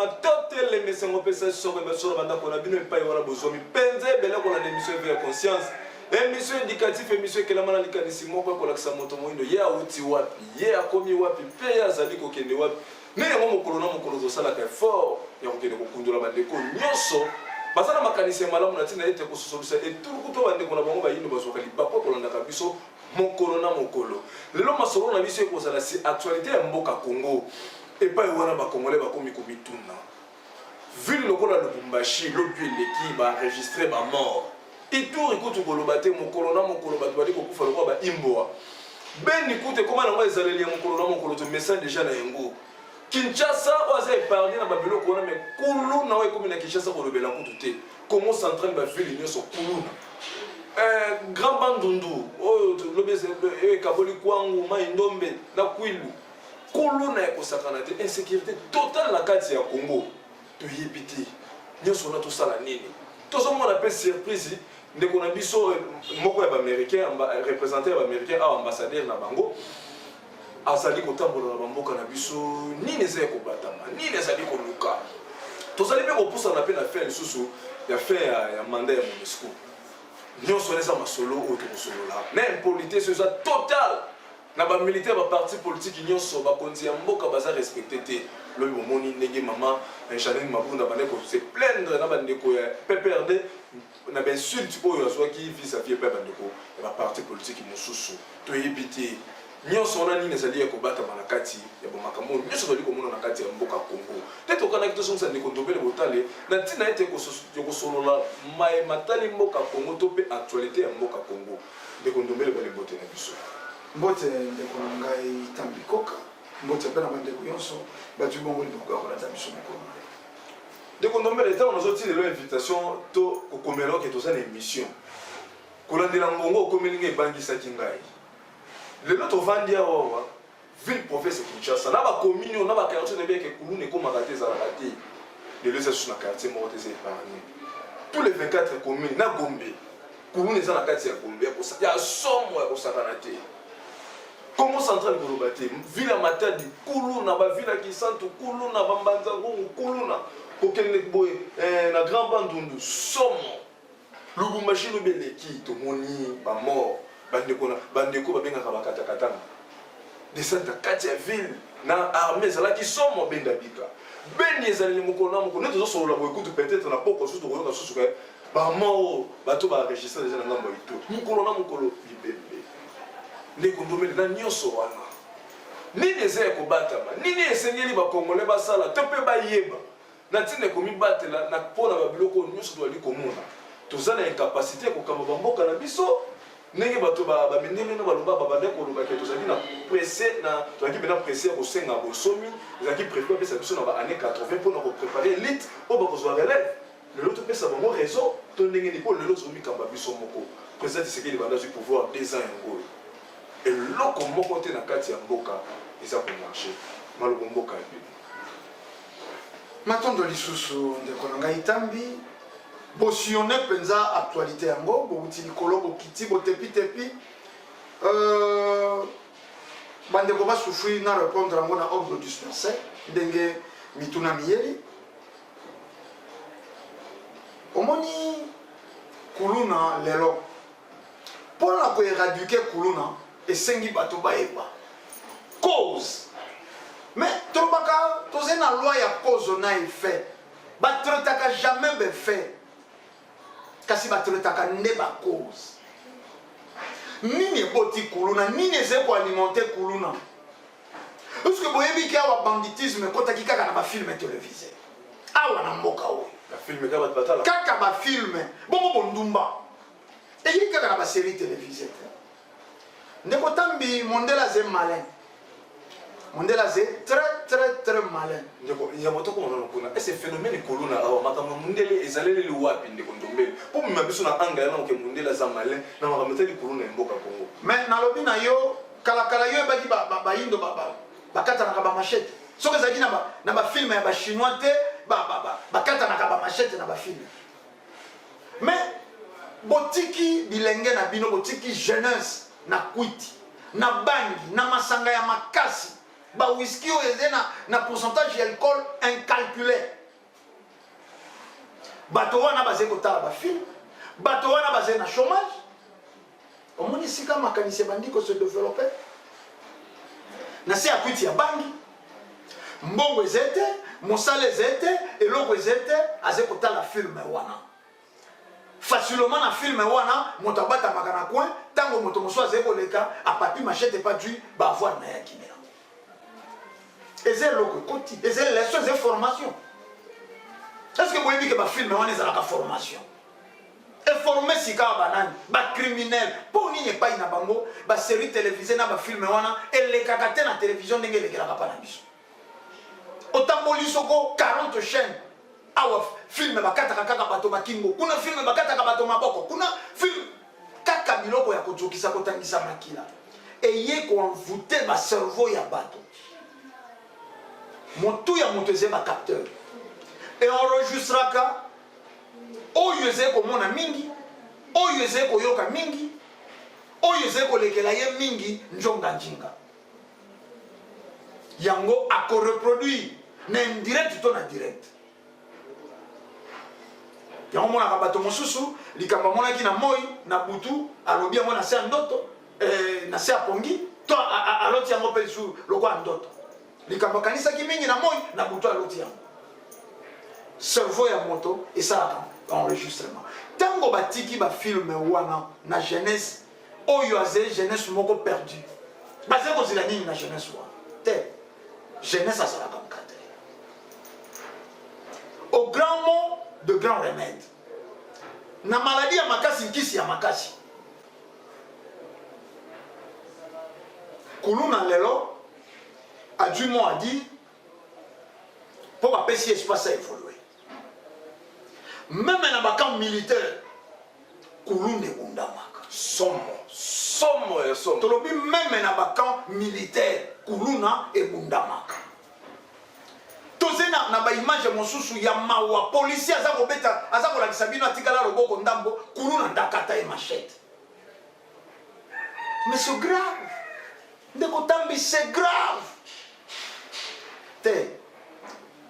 totel les messieurs pesa soko ba solo banda ko na bino epai wana bozomi penze bele ko na émission de conscience émission éducative émission que la mana likanisi moko ko lakisa moto moindo ye auti wapi ye akomi wapi pe azali ko kende wapi ne ngo mokolo na mokolo zo sala ka effort ya ko kende ko kundula bandeko nyoso basana makanisi malamu na tina ete ko solusa et tout ko to bandeko na bango ba yindo bazoka libako ko landa kabiso mokolo na mokolo lelo masolo na biso ko sala si actualité ya mboka Congo et pas wana ba congolais ba komi ko mituna ville lokola Lubumbashi lobi leki ba enregistrer ba mort et tout écoute ko lobate mokolo na mokolo ba bali ko kufa lokwa ba imboa ben écoute comment na moi ezaleli ya mokolo na mokolo to message déjà na yango Kinshasa oza épargné na babelo ko na me kulu na we komi na Kinshasa ko lobela kutu te comment central ba ville nyoso kulu Grand Bandundu, Kaboli Kwangu, Maïndombe, na Kwilu, Kulu na Ekosakanate, insécurité totale na kati ya Congo. To yebiti, nyoso na to sala nini. To so mon appel surprise, ndeko na biso moko ya américain, représentant ya américain a ambassadeur na bango. Azali ko tambola na bamboka na biso, nini za ko batama, nini azali ko luka. To zali be ko poussa na pe na faire susu, ya faire ya mandat ya MONUSCO. Nous sommes les masolo ou là. L'impolité c'est total. Na ba militaire ba parti politique nous sommes ba konzi ya mboka baza respecté le momoni ndenge mama Chanel Mabunda baneko se plaindre na bandeko ya PPRD na ba insulte oyo azwa ki vis à vis pa bandeko ba parti politique mosusu to yebite nous sommes na nini ezali ya kobata manakati ya bomakambo nous sommes ko mona na kati ya mboka Congo peut-être okana kito sonsa ndeko ndobele botale na tina ete ko solola mai matali mboka Congo to pe actualité ya mboka Congo ndeko ndobele bale bote na biso mbote ndeko ngai tambikoka mbote pe na bandeko yonso batu bongo ndeko ko na biso moko ndeko ndobele ta on azoti le invitation to kokomelo ke to sa émission kolandela ngongo komelinga ebangisa kingai le autre vandia wa ville province Kinshasa na ba commune na ba quartier na bien que Kulu ne koma raté za raté de les sur na quartier mo te épargné tous les 24 communes na Gombe Kulu ne za na quartier ya Gombe ya somo ya kosakanate Congo central ko lobate ville Matadi Kulu na ba ville ki centre Kulu na Bambanza Ngungu Kulu na kokende boy na Grand Bandundu somo Lubumbashi lobeleki to moni ba mort bandeko babengaka bakatakatanga descente kati ya ville na armée ezalaki somo benda bika beni ezaleli mokolo na mokolo nde tozosolola boye kutu peut-être na poko susu tokoyoka susu ke bamao bato baenregistre deja na ngambo ito mokolo na mokolo libembe ndeko ndomeli na nyonso wana nini eza ya kobatama nini esengeli bakongole basala to mpe bayeba na ntina ekomibatela na mpona babiloko nyonso tozali komona toza na incapacité ya kokamba bamboka na biso ndenge bato bamindele na baloba babande koloba ke tozali na pressé na tozali bena pressé ko senga bosomi ezaki prévu apesa biso na ba année 80 pour na ko préparer élite o bakozwa relève lelo topesa bango réseau to ndenge ni po lelo zomi kamba biso moko président Tshisekedi banda du pouvoir 2 ans yango et loko moko te na kati ya mboka eza ko marcher malobo mboka ya bibi matondo lisusu ndeko na ngai tambi bosionné penza actualité yango bouti likolo bokiti botepi tepi bandeko ba souffrir na répondre yango na ordre dispersé ndenge mituna miyeli omoni kuluna lelo pona ko éradiquer kuluna esengi bato bayeba cause mais tobaka tozé na loi ya cause na effet batretaka jamais be fait kasi batretaka nde ba cause nini eboti kuluna nini eze ko alimenter kuluna parce que boyebi ki awa banditisme kotaki kaka na bafilme télévisé awa na mboka oyo kaka bafilme bongo bondumba eyiki kaka na basérie télévisé ndeko tambi mondela ze malin Mondela c'est très malin. Il y a moto comme on a ce phénomène colonna awa makambo mundele ezaleli liwapi ndeko ndombele. Po mmabiso na anga yana ke mundela za malin na makambo teli colonna mboka Congo. Mais na lobi na yo kala yo baki ba yindo bakata na ba machette. Soki ezali na ba film ya ba chinois te bakata na ba machette na ba film. Mais botiki bilenge na bino botiki jeunesse na kwiti na bangi na masanga ya makasi ba whisky oyo eze na pourcentage d'alcool incalculé bato wana baze kotala ba film bato wana baze na chômage omoni sika makanisi bandi ko se développer na se akwiti ya bangi mbongo ezete mosala ezete eloko ezete aze kotala film wana facilement na film wana moto abatamaka na coin tango moto mosusu aze koleka apapi machete pas dû ba avoir na ya kimela eze eloko ekoti eze leso eze formation. Est-ce que vous voyez que ma film est la formation? Et former si ka banani, ba criminel, pour n'y pas une bango, ba série télévisée na ba film wana et les kakate na télévision ndenge les kaka na biso. Autant molisoko 40 chaînes. Awa film ba kata kaka bato makingo, kuna film ba kata bato maboko, kuna film kaka biloko ya kojokisa kotangisa makila. Et yé ko envoûter ba cerveau ya bato. Montou ya monteze ba capteur. Et enregistraka oyo eze komona mingi oyo eze koyoka mingi oyo eze kolekela ye mingi njonga njinga yango akoreproduire na indirect to na direct yango monaka bato mosusu likambo amonaki na moi na butu alobi yango na se ya ndoto na se ya pongi to aloti yango mpe lisusu lokwa ya ndoto likambo akanisaki mingi na moi na butu aloti yango cerveau ya moto esalaka enregistrement tango batiki ba film wana na jeunesse oyo aze jeunesse moko perdu baze kozila nini na jeunesse wana te jeunesse asalaka mkate au grand mot de grand remède na maladie ya makasi nkisi ya makasi kuluna lelo a du mot à dire pour bapesi espace à évoluer. Même dans le camp militaire, Kulunde Bundamaka. Somme. Tolobi même dans le camp militaire, Kuluna et Bundamaka. Tozena na ba image mosusu ya mawa policier azako beta azako la kisabino atikala loboko ndambo Kuluna ndakata e machette. Mais c'est grave. Ndeko tambi c'est grave. Te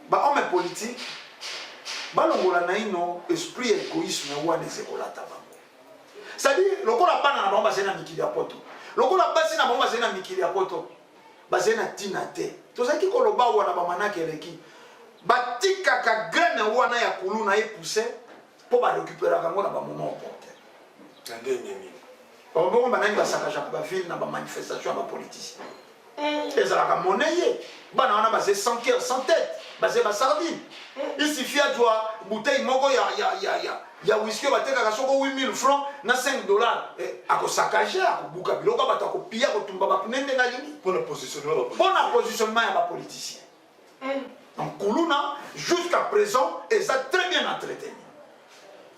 ba homme politique balongola na ino esprit égoïsme wana ezekolata bango c'est-à-dire lokola bana na bango bazali na mikili ya poto lokola basi na bango bazali na mikili ya poto bazali na ntina te tozalaki koloba wana bamanaka eleki batikaka graine wana ya kuluna epousse mpo barécupéraka yango na bamoment opportun ndenge nini bongo banani basakajaka baville na bamanifestation ya bapoliticien ezalaka monnaie bana wana baze sans cœur sans tête baze basardine il suffit à toi bouteille moko ya whisky batekaka soko 8000 francs na 5 dollars akosakaje akobuka biloko bato akopia kotumba bapunende na lingi pour positionnement ya bapoliticien donc Kuluna jusqu'à présent eza très bien entretenu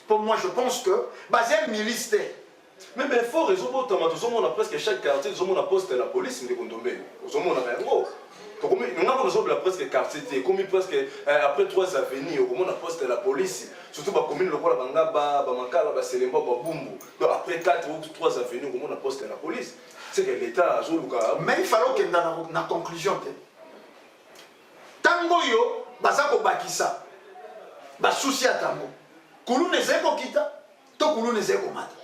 pour moi je pense que baze milice mais il faut résoudre autrement. On a presque chaque quartier, on a poste la police, mais on a rien gros. On a résolve presque quartier, comme presque après 3 avenues, on a poste la police. Surtout la commune, le roi Bangaba, Bamakala, Baselemba, Babumbu. Donc après 4 ou 3 avenues, on a poste la police. C'est que l'État a joué. Mais il faut que dans la conclusion, Tango yo, Bazako Bakisa, Basouci à Tango. Koulou ne zeko kita, to Koulou ne zeko mata.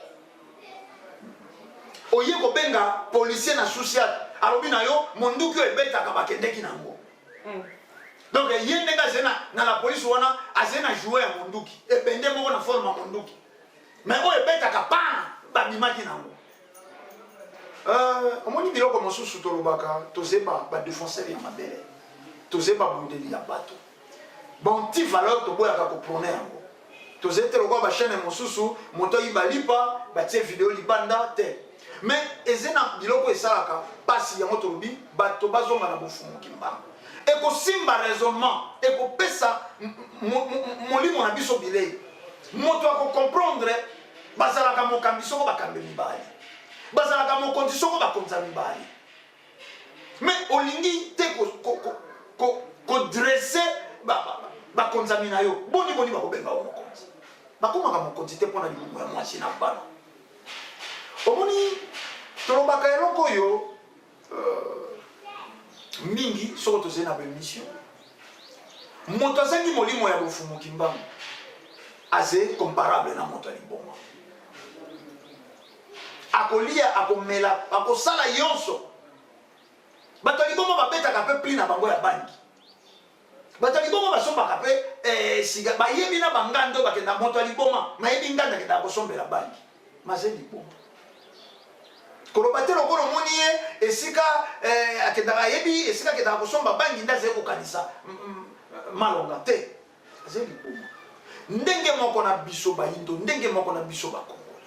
Oye ko benga policier na social alobi na yo monduki ebeta ka bakendeki nango donc yende nga zena na la police wana azena jouer ya monduki ebende moko na forme monduki mais o ebeta ka pa babimaki nango omoni biloko mosusu tolobaka tozeba ba défenseur ya mabele tozeba bundeli ya bato bon ti valeur toboyaka ko prôner yango tozete lokwa ba chaîne mosusu moto ibalipa ba tie vidéo libanda te mais ezena biloko esalaka pasi yango tolobi bato bazonga na bofumu kimbanga ekosimba raisonnement ekopesa molimo na biso bilei moto akocomprendre bazalaka mokambi soko bakambe mibali bazalaka mokonzi soko bakonza mibali mais olingi te kodresse bakonzami na yo boni bakobenga o mokonzi bakomaka mokonzi te mpona libumu ya mwasi na bana omoni tolobaka eloko oyo mingi soko tozali na bemission moto azangi molimo ya bofumu kimbangu aze comparable na moto liboma akolia akomela akosala yonso bato liboma babetaka pe pli na bango ya banki bato liboma basombaka pe siga bayebi na bangando bakenda moto liboma mayebi nganda kenda kosombela banki maze liboma koloba te lokolo omoni ye esika akendaka yebi esika akendaka kosomba banki nde aze kokanisa malonga te aze liboma ndenge moko na biso bayindo ndenge moko na biso bakongole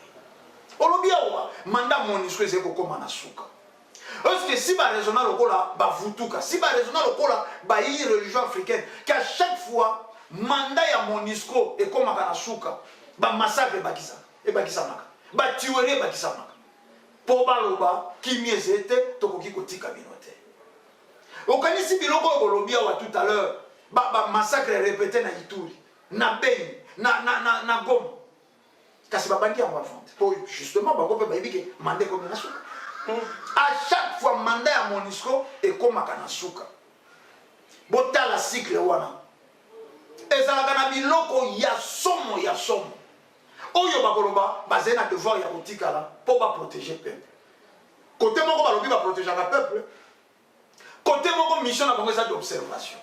olobi awa manda MONUSCO eze kokoma na suka parce que si baresona lokola bavutuka si baresona lokola bayi religion africaine qu'à chaque fois mandat ya MONUSCO ekomaka na suka bamassacre ebakisamaka batuerie ebakisamaka po baloba kimi eze te tokoki kotika bino te okanisi biloko oyo bolobi awa tout à l'heure bamassacre répété na Ituri na Beni na Goma kasi babandi yango avante po justement bango mpe bayebi ke manda ekomi na suka à chaque fois mandat ya MONUSCO ekomaka na suka botala cycle wana ezalaka na biloko ya somo oyo bakoloba bazali na devoir ya kotikala mpo baprotéger peuple kote moko balobi baprotégeaka peuple kote moko mission na bango eza d'observation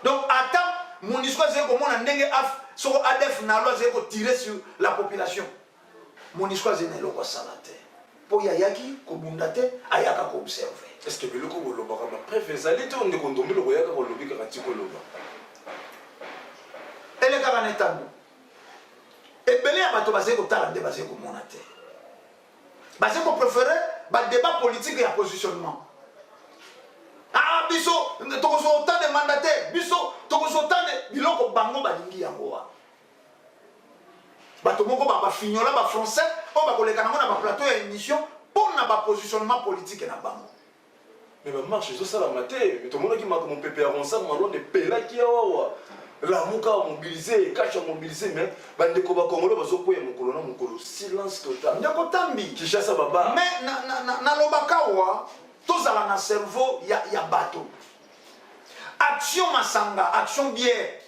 donc ata MONUSCO azali komona ndenge soko ADF nalo azali kotire sur la population MONUSCO azali na eloko asala te po yayaki kobunda te ayaka koobserve est-ce que biloko kolobaka bapreuve ezali te ondeko ndombi loko yaka kolobi kaka ti koloba elekaka na etango ebele ya bato bazali kotala nde bazali komona te bazali kopréféré badébat politique ya positionnement biso tokozwa autant de mandataire biso tokozwa autant de biloko bango balingi yango wa bato moko bafinyola bafrançais oyo bakoleka nango na baplateau ya émission mpo na bapositionnement politique na bango mais bamarche ezosalama te tomonaki makambo pepe ya ronsard malonde epelaki awawa lamuka amobilize ekashi amobilize mais bandeko bakongolo bazokwea mokolo na mokolo silence total ndeko tambi kishasa baba mais nalobaka wa tozala na cerveau ya bato action masanga action bière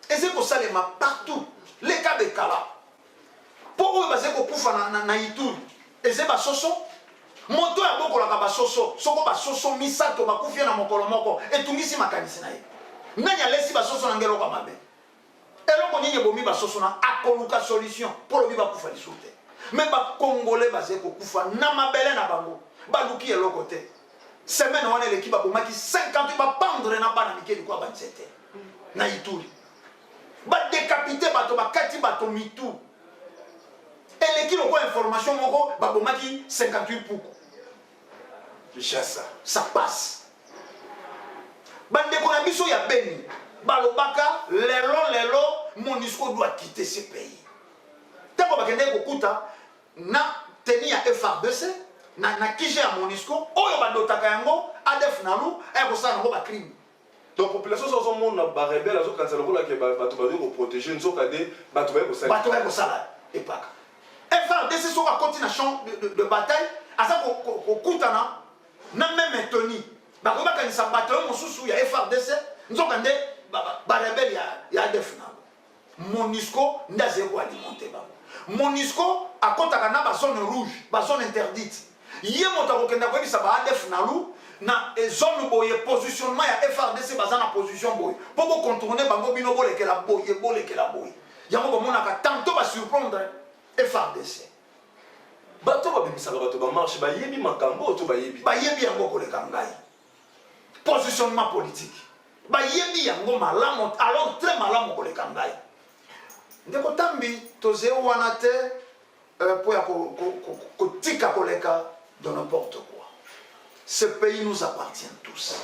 eze kosalema partout leka bekala mpo oyo bazali kokufa na Ituri eze basoso moto ya bokolaka basoso soko basoso misato bakufie na mokolo moko etungisi makanisi na ye nani alesi basoso na ngeloko mabe eloko nini ebomi basoso na akoluka solution mpo lobi bakufa lisu te me bakongole bazali kokufa na mabele na bango baluki eloko te semaine wana eleki babomaki 50 bapandre na bana mike likwa banzete na Ituri badekapite bato bakati bato mitu eleki lokola information moko babomaki 58 puku Kishasa ça passe bandeko na biso ya Beni balobaka lelo MONUSCO doit quitter ce pays tango bakende kokuta na teni ya FARDC na kije ya MONUSCO oyo badotaka yango ADF nalu ayakosala nango bacrime donc population azomona barebele azokanisa lokola ke bato bazoki koprotege nzoka de bato baye kosala epaka FARDC soki akoti na champ de bataille aza kokutana na meme toni bakoki bakanisa bato oyo mosusu ya FARDC nzoka nde barebele ya ADF nalu MONUSCO nde azali koalimente bango MONUSCO akotaka na bazone rouge bazone interdite ye moto akokenda koyebisa ba ADF nalu na zone boye positionnement ya FARDC baza na position boye mpo bocontourne bango bino bolekela boye yango bomonaka tantôt basurprendre FARDC bato babimisaka bato bamarche bayebi makambo to bayebi yango koleka ngai positionnement politique bayebi yango malamu alors très malamu koleka ngai ndeko tambi toze wana te po ya kotika koleka de n'importe quoi ce pays nous appartient tous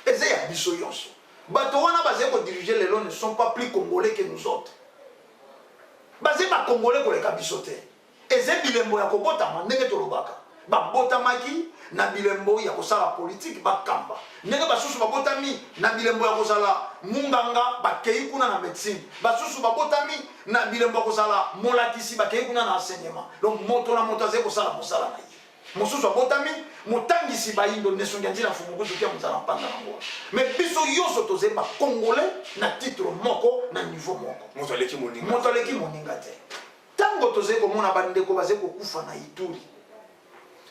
eze ya biso yonso bato wana bazali kodiriger lelo ne sont pas plus congolais que nous autres bazali bakongolais koleka biso te eze bilembo ya kobotama ndenge tolobaka babotamaki na bilembo ya kosala politique bakamba ndenge basusu babotami na bilembo ya kozala munganga bakei kuna na médecine basusu babotami na bilembo ya kozala molakisi bakei kuna na enseignement donc moto na moto azali kosala mosala na ye mosusu abotami motangi bayebisi bayindo nesongi andi na fumuku soki amuzala mpanga nango mais biso yoso tozali bacongolais na titre moko na niveau moko moto aleki moninga te ntango tozali komona bandeko bazali kokufa na Ituri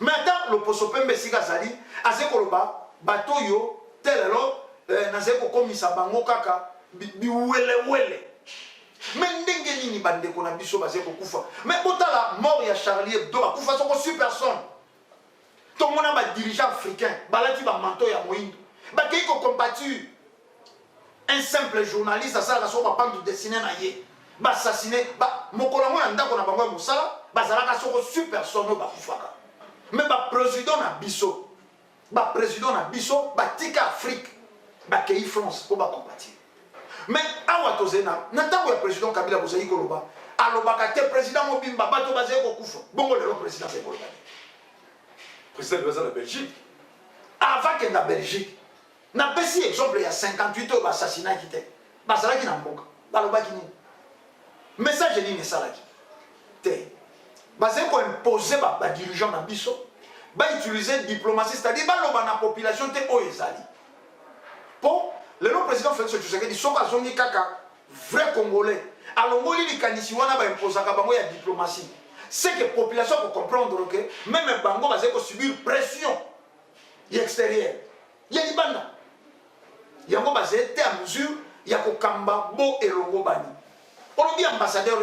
mais ata loposo pembe esika azali azali koloba bato oyo te lelo nazali kokomisa bango kaka biwelewele mais ndenge nini bandeko na biso bazali kokufa mais botala mort ya Charlie Hebdo bakufa soko sur personne tomona badirigeant africain balati bamanto ya moyindo bakei kocompatir un simple journaliste asalaka soko bapante dessine na ye baassassine mokolo yango na ndako na bango ya mosala bazalaka soko sur personne oyo bakufaka mais baprésident na biso batika Afrique bakei France mpo bacompatir mais awa tozali na ntango ya président Kabila bozali koloba alobaka te président mobimba bato bazali kokufa bongo lelo président azali koloba président baza na Belgique avant ke na Belgique napesi exemple ya 58 oyo baassasinaki te bazalaki na mboka balobaki nini message nini esalaki te bazali koimpose badirigeant na biso bautilize diplomatie c'est-à-dire baloba na population te oyo ezali mpo lelo président Félix Tshisekedi soki azongi kaka vrai congolais alongoli likanisi wana baimposaka bango ya diplomatie c'est que population comprendre que même bango bazali subir pression extérieure ya libanda yango bazali te à mesure ya kokamba bo elongo bani olobi ambassadeur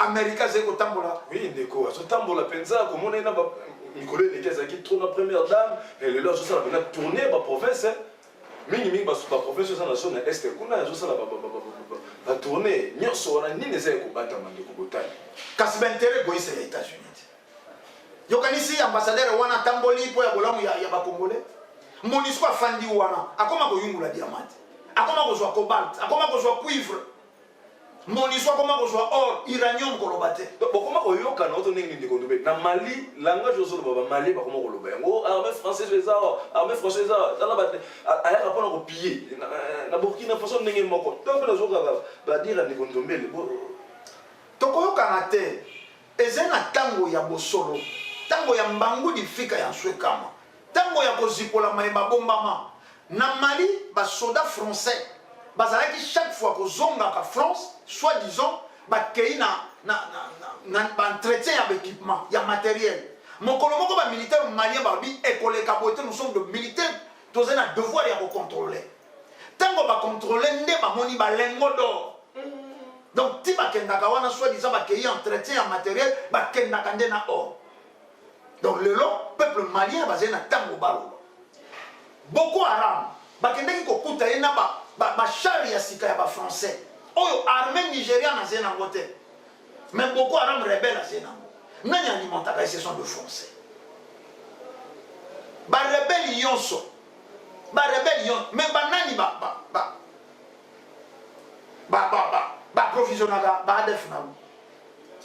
américain azali kotambola oui ndeko azotambola mpenza komona ye na mikolo eleki azalaki trop na première dame lelo azosala mpena tourner baprovince mingi baprovince oza na zone ya este kuna azosala batourne nyonso wana nini eza ekobatama ndeko botani kasi baintere egoïse ya États-Unis yokanisi ambassadeur wana atamboli mpo ya bolamu ya bakongolais MONUSCO afandi wana akoma koyungula diamante akoma kozwa cobalt akoma kozwa cuivre MONUSCO akoma kozwa or uranium koloba te bokoma koyokana oto ndenge ndeko ndobe na Mali langage ozoloba bamali bakoma koloba yango armée française eza tala ayaka mpona kopie na Burkina Faso ndenge moko to mpe nazokaka badira ndeko ndombele tokoyokana te eza na ntango ya bosolo ntango ya mbangu difika ya nswekama ntango ya kozipola mayeba bombama na Mali basoda français bazalaki chaque fois kozongaka France soi-disant bakei na entretien ya équipement ya matériel mokolo moko ba militaire malien babi ekoleka bote nous sommes de militaires tozali na devoir ya kocontrôler ntango bacontrôler nde bamoni balengo d'or donc ti bakendaka wana soi-disant bakei entretien ya matériel bakendaka nde na or donc lelo peuple malien bazali na ntango baloba Boko Haram bakendaki kokuta ye na bachari ya sika ya bafrançais oyo armée nigériane azali nango te mais Boko Haram rebelle azali nango nani alimentaka ce sont de français barebeli yonso mais banani baprovisionnaka baadef nango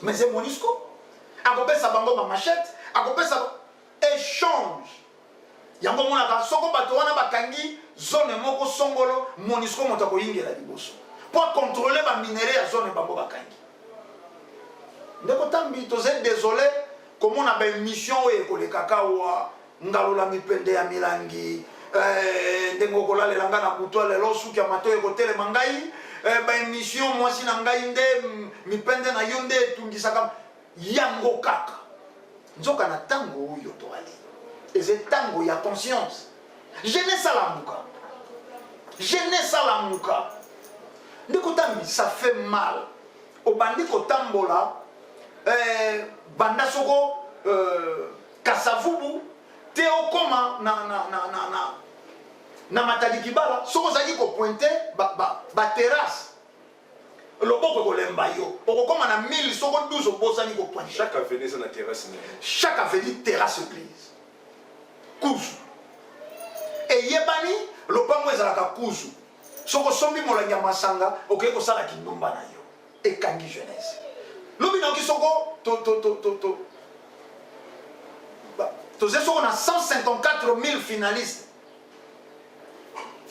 mais c'est MONUSCO akopesa bango bamachete akopesa échange yango monaka soko bato wana bakangi zone moko songolo MONUSCO moto akoyingela liboso po contrôler baminere ya zone bango bakangi ndeko tambi tozali désolé komona baémission oyo ekolekaka wa ngalola mipende ya milangi ndenge okolalela nga na butu lelo suki ya mato ekotelema ngai baémission mwasi na ngai nde mipende na yo nde etungisaka yango kaka nzoka na ntango oyo toali eze ntango ya conscience jeunesse alamuka ndeko tambi ça fait mal obandi kotambola banda soko kasavubu te okoma na matalikibala soko ozalaki kopointe baterrasse loboko ekolemba yo okokoma na 1000 soko 12 obosani kopointe chaque avenue eza na terrasse chaque avenue terrasse église kuzu eyebani lopango ezalaka kuzu soko sombi molangi ya masanga okoki kosala kindumba na yo ekangi jeunesse lobi naoki soko tozali soko na 154 000 finalistes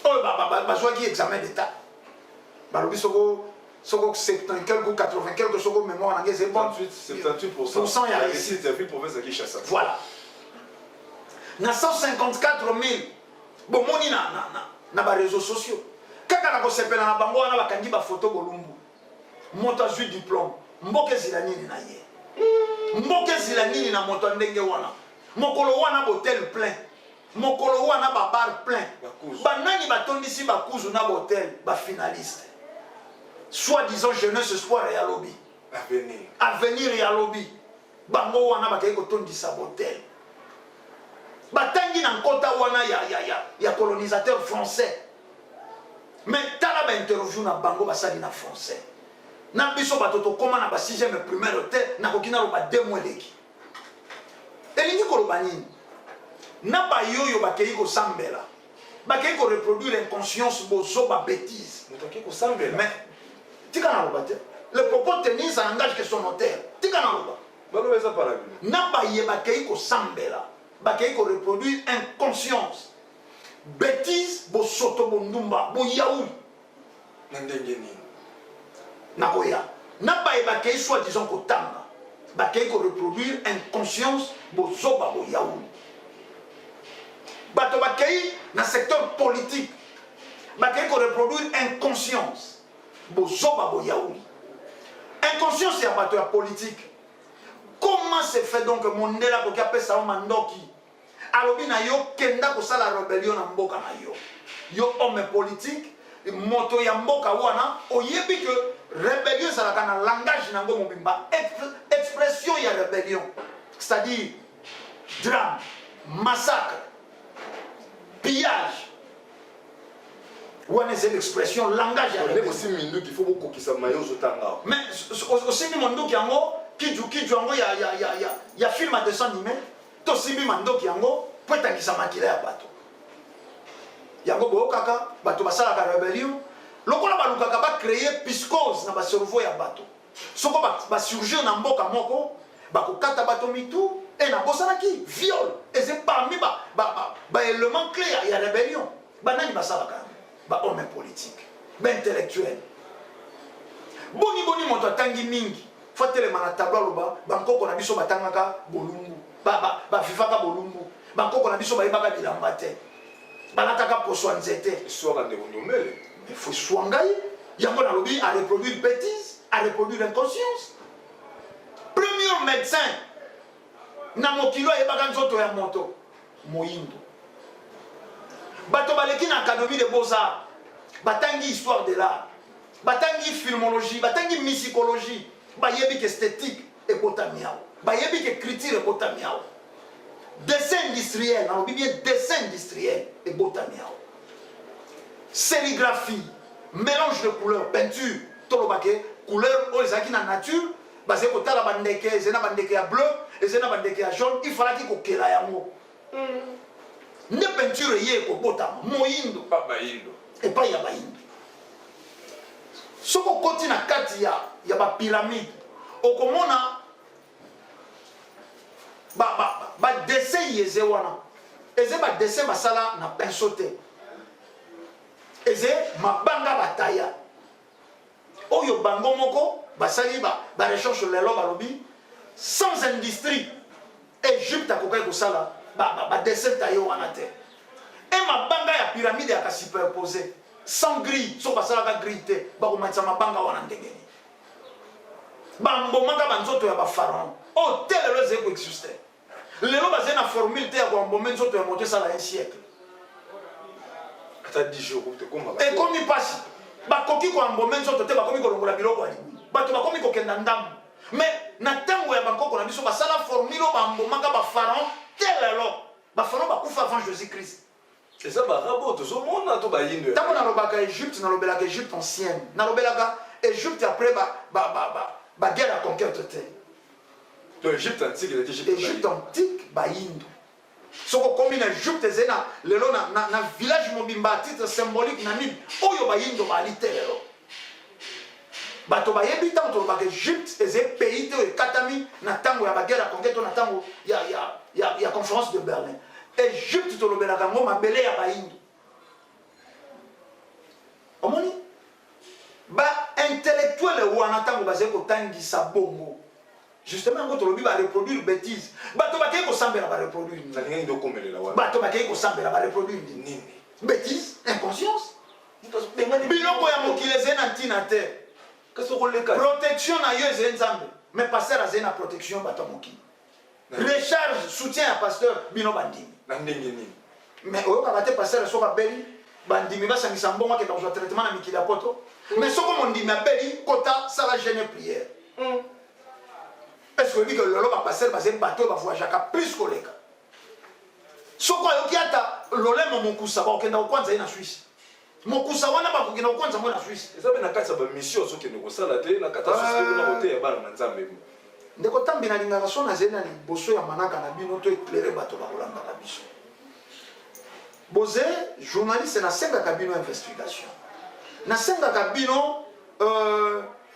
oyo bazwaki examen d'état balobi soko 70 quelque ou 80 quelque soko mémoire nange c'est bon 78% ya réussite ya ville province ya Kinshasa voilà na 154 000 bomoni na ba réseaux sociaux kaka na kosepela na bango wana bakangi ba photo bolumbu moto azwi diplôme mboke zila nini na ye mboke zila nini na moto ndenge wana mokolo wana botel plein mokolo wana ba bar plein banani batondisi bakuzu na botel ba finaliste soi-disant jeunesse espoir ya lobby avenir ya lobby bango wana bakei kotondisa botel batangi na nkota wana ya colonisateur français mais tala ba interview na bango basali na français na biso bato tokoma na ba 6e primaire te na kokina lo ba 2 mois leki elingi koloba nini na bayoyo bakei kosambela bakei ko reproduire inconscience bozo ba bêtise mutaki kosambela mais tika na loba te le propos tenu ça engage que son auteur tika na loba baloba eza para na baye bakei kosambela bakei ko reproduire inconscience bêtise bosoto bondumba boyaouli na ndenge nini nakoya na baye bakei soi-disant kotanga bakei ko reproduire inconscience bozoba boyaouli bato bakei na secteur politique bakei ko reproduire inconscience bozoba boyaouli inconscience ya bato ya politique. Comment se fait donc mondela ko kapesa mandoki alobi na yo kenda ko sala rebellion na mboka na yo yo homme politique moto ya mboka wana oyebi que rébellion ça na langage nango mobimba expression ya rébellion c'est-à-dire drame massacre pillage wana c'est l'expression langage ya rébellion aussi mindu qu'il faut beaucoup qui sa mayo zotanga mais aussi mindu yango Kiju yango ya film à dessin animé to simbi mandoki yango po etangisa makila ya bato yango boyo kaka bato basalaka rebellion lokola balukaka bacréer piscose na bacerveau ya bato soko basurgir na mboka moko bakokata bato mitu e nabosanaki viol eze parmi baélément clé ya rébellion banani basalaka bahomme politique baintellectuel boni moto atangi mingi faut telema na tableau aloba bankoko na biso batangaka bolumbu bafifaka bolumbu bankoko na biso bayebaka bilamba te balataka poso ya nzete soka ndeko ndomele il faut soa ngai yango nalobi à reproduire bêtise à reproduire inconscience premier médecin na mokilo ayebaka nzoto ya moto moyindo bato baleki na académie de beaux-arts batangi histoire de l'art batangi filmologie batangi musicologie bayebi que esthétique et botamiao bayebi que écriture et botamiao dessin industriel on dit bien dessin industriel et botamiao sérigraphie mélange de couleurs peinture tolobake couleur o ezaki na nature basé kotala bandeke ezena bandeke ya bleu ezena bandeke ya jaune il fallait ko kela yango ne peinture ye ko botama moyindo pa bayindo et pas ya bayindo soko koti na kati ya ba pyramide okomona ba dessin yeze wana eze ba dessin basala na pinceau te eze mabanga bataya oyo bango moko basali ba recherche lelo balobi sans industrie Égypte akokai kosala ba dessin tayo wana te e mabanga ya pyramide ya superposé sans grille so basalaka grille te bakomatisa mabanga wana ndengeni bambomaka banzoto ya bapharaon o te lelo ezali koexiste lelo bazali na formule te ya koamboma nzoto ya moto esala un siècle ata 10 jours te koma ekomi mpasi bakoki koamboma nzoto te bakomi kolongola biloko ya libulu bato bakomi kokenda ndambo mais na ntango ya bankoko na biso basala formule o bambomaka bapharaon te lelo bapharaon bakufa avant jésus christ eza barabo tozomona to bayindo ntango nalobaka égypte nalobelaka égypte ancienne nalobelaka égypte après baguerre ya conquête te to égypte antique égypte antique bayindo soko komi na égypte ezali na lelo na village mobimba à titre symbolique na nini oyo bayindo bali te lelo bato bayebi ntango tolobaka égypte ezali pays te oyo ekatami na ntango ya baguerre ya conquête to na ntango ya conférence de berlin Égypte tolobelaka ngo mabele ya bayindo omoni ba intellectuel wana ntango bazali kotangisa bongo justement ngo tolobi ba reproduire bêtise bato bakei kosambela ba reproduire na linga ndo komelela wana bato bakei kosambela ba reproduire nini bêtise inconscience bengani biloko ya mokili ezali na ntina te kasi okoleka protection na yo ezali nzambe mais pasteur azali na protection bato ya mokili recharge soutien ya pasteur bino bandimi na ndenge nini mais oyokaka te pasteur soki abeli bandimi basangisa mbongo akenda kozwa traitement na mikili ya poto mais soki mondimi abeli kota sala jeune prière est-ce que oyebi ke lelo bapasteur bazali bato oyo bavoyageaka plus koleka soki ayoki ata lolemo mokusa bakokenda kokwanza ye na swisse mokusa wana bakokenda kokwanza ngo na swisse eza mpe na kati ya bamission sokende kosala te na kati ya société na koteya bana na nzambe ndeko tambi nalingaka so nazali na liboso ya manaka na bino to éclaire bato bakolandaka biso boze journaliste nasengaka bino investigation nasengaka bino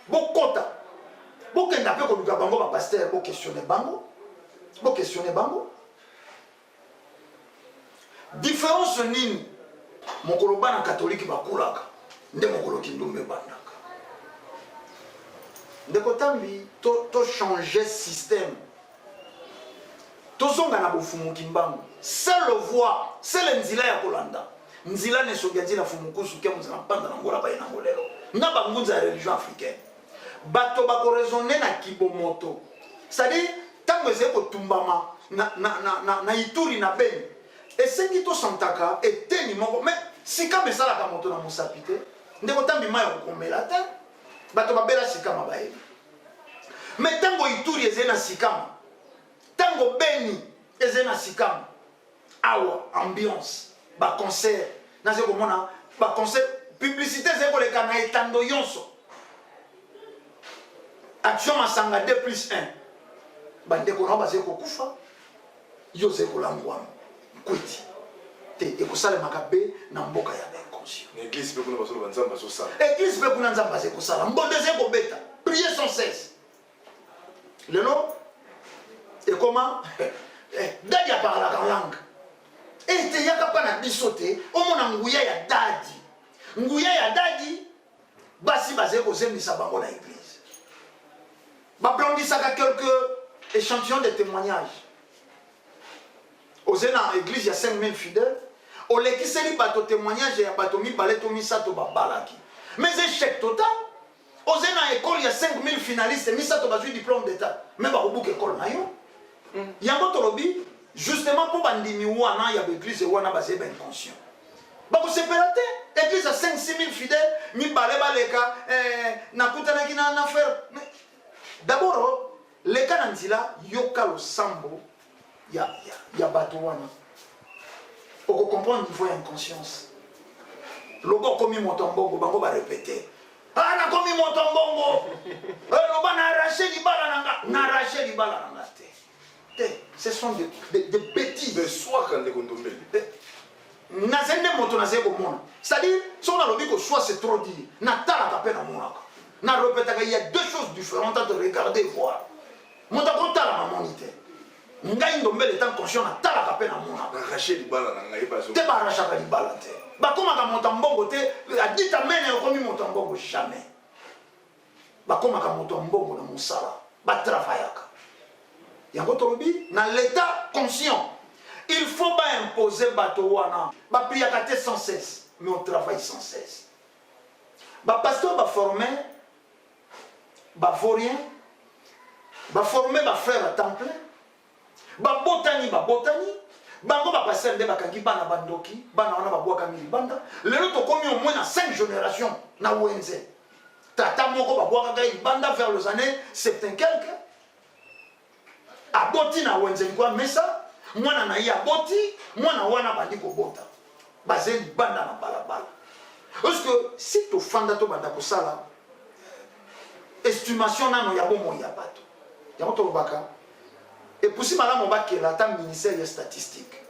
bokota bokenda mpe koluka bango bapaster boquestionne bango différence nini mokolo bana katolike bakulaka nde mokolo kindumba ebandaka ndeko tambi to changer système tozonga na bofumuki mbangu seule voie seule nzila ya kolanda nzila nesoki nzila fumukusu ke muzana panda na ngola baye na ngolelo na bangunza ya religion africaine bato bakoraisonne na kibomoto c'est-à-dire ntango ezali kotumbama na ituri na beni esengi tosantaka eteni moko mais sikama esalaka moto na mosapi te ndeko tambi mai ya kokomela te bato babela sikama bayebi mais ntango ituri ezali na sikama ntango beni ezali na sikama awa ambiance baconcert naze komona baconcert publicité ezali koleka na etando yonso action masanga 2+1 bandeko nao bazali kokufa yo ozali kolangwana kwiti te ekosalemaka be na mboka ya bainconscient na église mpe kuna basolo banzambe bazosala église mpe kuna nzambe azali kosala mbonde ezali kobeta prier sans cesse lelo ekoma dadi aparalaka langue ete yaka mpa na biso te omona nguya ya dadi basi bazali kozembisa bango na église bablondisaka quelques échantillons de témoignages ozali na église ya 5000 fidèles olekiseli bato témoignage ya bato mibale to misato babalaki mais échec total ozali na école ya 5000 finalistes misato bazwi diplôme d'état mais bakobuka école na yo yango tolobi justement mpo bandimi wana ya baeglise wana bazali bainconscient bakosepela te église ya 5-6 000 fidèles mibale baleka nakutanaki na faire d'abord leka na nzela yoka losambo ya bato wana okocomprendre niveau ya inconscience loba okomi moto mbongo bango barepete nakomi moto mbongo loba naarrache libala nanga te ce sont des bêtises de soi kande kondombeli nazali nde moto nazali komona c'est-à-dire soki nalobi kosoi c'est trop dire natalaka mpe namonaka narepetaka il y a deux choses différentes entre regarder et voir moto akotala namoni te ngai ndombele etant conscient natalaka mpe namonaka arrache libala na ngai bazo te baarrachaka libala te bakomaka moto mbongo te adita mene okomi moto mbongo jamais bakomaka moto mbongo na mosala batravaillaka yango tolobi na l'état conscient il faut imposer bato wana bapriaka te sans cesse mais on travaille sans cesse bapasteur baforme bavorien baforme bafrère à temps plein babotani bango bapasteur nde bakangi bana bandoki bana wana babwakami libanda lelo tokomi au moins na 5 générations na wenze tata moko babwakaka libanda vers les années 70 quelque aboti na wenze likwa mesa mwana na ye aboti mwana wana bandi kobota bazeli libanda na balabala parce que si tofanda tobanda kosala estimation nano ya bomoi ya bato yango tolobaka epusi malamu bakela ata ministère ya statistique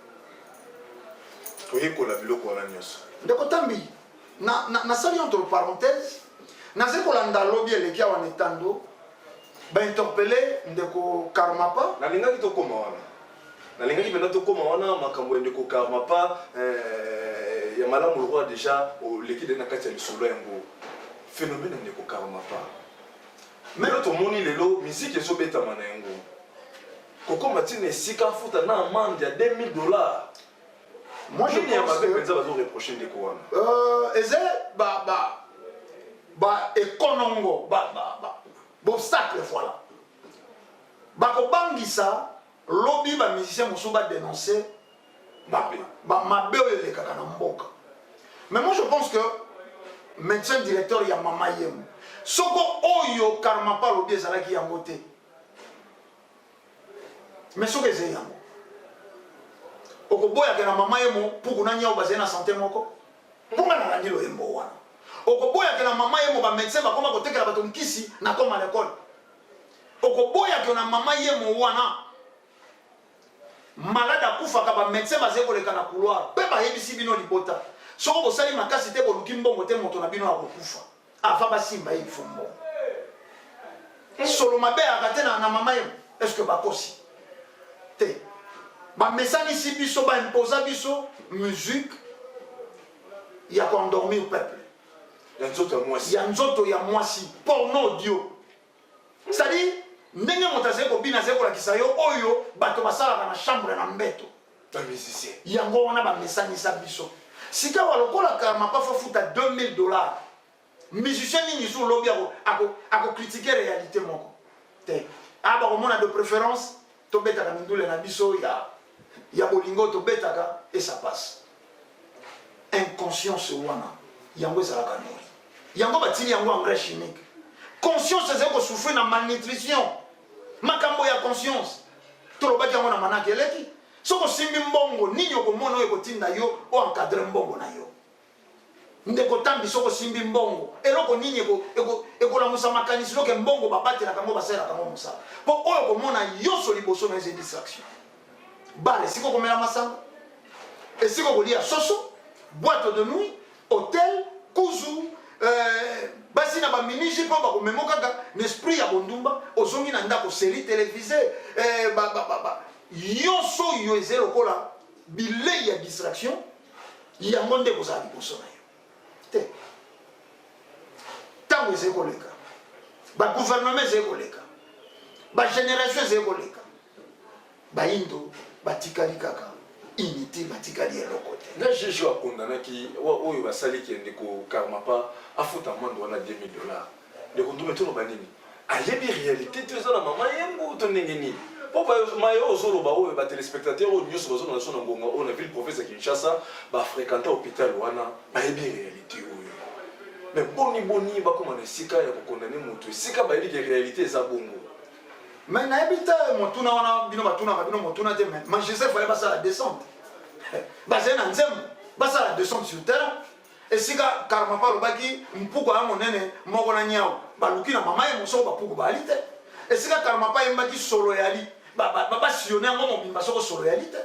toyekola biloko wana nyonso ndeko tambi nasali entre parenthèse nazali kolanda lobi eleki awa na etando bainterpele ndeko karmapa nalingaki tokóma wana nalingaki mpena tokóma wana makambo ya ndeko karmapa ya malamu lokwa déjà oleki de na kati ya lisolo yango phénomène ya ndeko karmapa Mais l'autre monde, il est là, musique est sur bêta manengo. Koko Matine est si qu'à foutre un amende à $2000. Moi, je pense que... Ça va nous reprocher des couronnes. Ekonongo, obstacle, voilà. Bangisa, lobby, musicien, mousou va dénoncer, mabe le kakana mboka. Mais moi, je pense que, médecin directeur, il y a Mama Yem. Soko oyo karma pas lobby, ça là qui a voté. Mais ce que c'est yango. Okoboya ke na mama yemo pour kuna nya obaze na santé moko. Ponga na landilo yembo wana. Okoboya ke na mama yemo ba médecin ba koma kotekela bato nkisi na koma à l'école. Okoboya ke na mama yemo wana. Malade akufa ka ba médecin ba zeko leka na couloir. Pe ba yebisi bino libota. Soko bo sali makasi te bo luki mbongo te moto na bino akokufa. Afa ba simba yi fombo. Solo mabe akate na mama yemo. Est-ce que ba kosi? Ba message ici biso ba imposa biso musique ya ko endormir peuple. Ya nzoto ya mwasi porno audio. C'est-à-dire ndenge motaze ko bina ze ko la kisayo oyo bato basala na chambre na mbeto. Ba musicien. Yango wana ba message isa biso. Sika walokola kama pa futa $2000. Musicien ni sur lobby ako critiquer réalité moko. Te. Aba ko mona de préférence to beta ka mindule na biso ya bolingo to beta ka et ça passe. Inconscience wana yango za ka nori. Yango batili yango engrais chimique. Conscience c'est ko souffrir na malnutrition. Makambo ya conscience. To lo bati yango na manake leki. Soko simbi mbongo ninyo ko mona ko tinda yo o encadrer mbongo na yo. Ndeko tambi soko simbi mbongo eloko nini eko la musa makanisi loke mbongo babate na kango basela kango musa po oyo komona yoso liboso na ces distractions bale siko komela masanga esiko kolia soso boîte de nuit hôtel kuzu basi na ba miniji po ba komemo kaka l'esprit ya bondumba ozongi na ndako série télévisée yoso yo ezelo kola bilei ya distraction yango ndeko za liboso na yo. Tango c'est koleka ba gouvernement c'est koleka ba génération c'est koleka ba indo ba tikali kaka unité ba tikali elokote na juge wa condamné ki oyo ba sali ki ndeko karma pa afuta mando wana $2000 de kondume to ba nini ayebi réalité to za na mama yembo to ndengeni papa mayo ozolo ba oyo ba téléspectateur o nyuso bazo na sona ngonga on a vu le professeur Kinshasa ba fréquenter hôpital wana ba yebi réalité oyo. Mais boni ba comme on sika ya ko condamner moto sika ba yebi réalité za bongo. Mais na ebita motuna wana bino batuna ba bino motuna te mais Joseph fallait passer la descente. Ba c'est na nzem ba ça la descente sur terre et sika karma pa lobaki mpuko ya monene moko na nyao ba luki na mama ye moso ba puko ba alite et sika karma pa yembaki solo yali ba sillonner un moment bimba soko solo yali te.